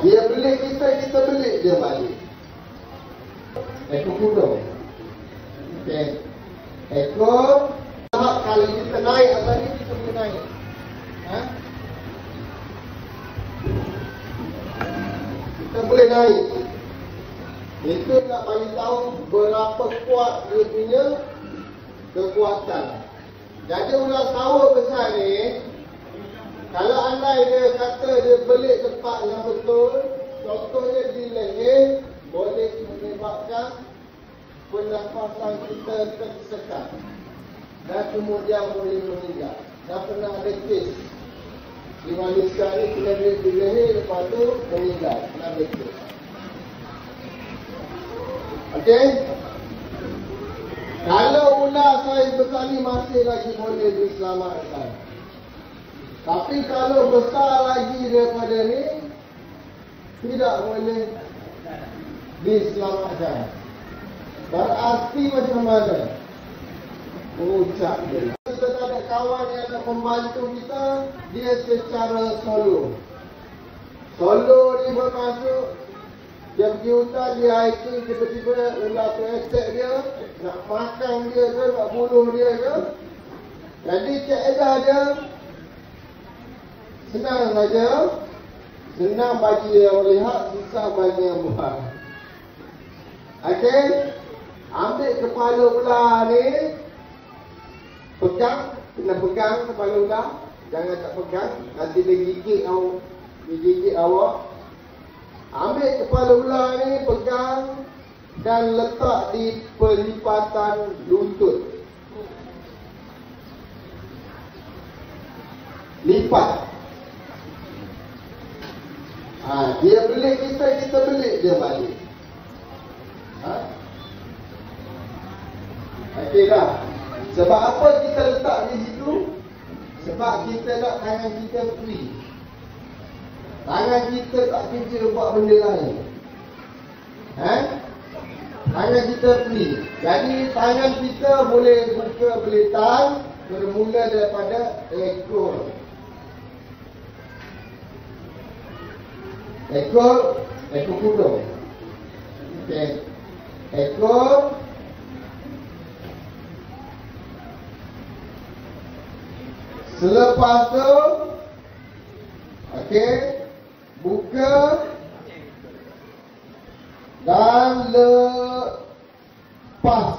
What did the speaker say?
Dia belik kita, kita belik dia balik. Ekor kuda. Okey. Ekor. Kalau kita naik atas ni, kita boleh naik. Kita boleh naik. Itu nak bagi tahu berapa kuat dia punya kekuatan. Jadi ular tawa besar ni, kalau andai dia kata dia belik tempat yang betul, contohnya di leher, boleh menyebabkan pernafasan kita tersekat dan kemudian boleh meninggal. Dan pernah ada kes di Malaysia ni, kena di leher, lepas tu meninggal. Pernah ada kes. Okey? Kalau ular saiz besar ni masih lagi boleh diselamatkan. Tapi kalau besar lagi daripada ni, tidak boleh diselamatkan. Berarti macam mana? Ucap dia. Kita tak ada kawan yang nak membantu kita, dia secara solo. Solo ni bermaksud, dia pergi hutan, dia hiking, tiba-tiba ular tu attack dia, nak makan dia ke, nak bunuh dia ke. Jadi kaedah dia senang saja. Senang bagi yang lihat, susah bagi yang buat. Okey? Ambil kepala ular ni, pegang, kena pegang kepala ular. Jangan tak pegang, nanti dia gigit awak. Ambil kepala ular ni, pegang dan letak di pelipatan lutut. Lipat. Dia belik kita, kita belik dia balik. Okey dah. Sebab apa kita letak di situ? Sebab kita nak tangan kita free. Tangan kita tak kerja buat benda lain. Tangan kita free. Jadi tangan kita boleh buka belitan bermula daripada ekor. Ekor kuda. Okey. Ekor. Selepas tu, okey, buka dan lepas.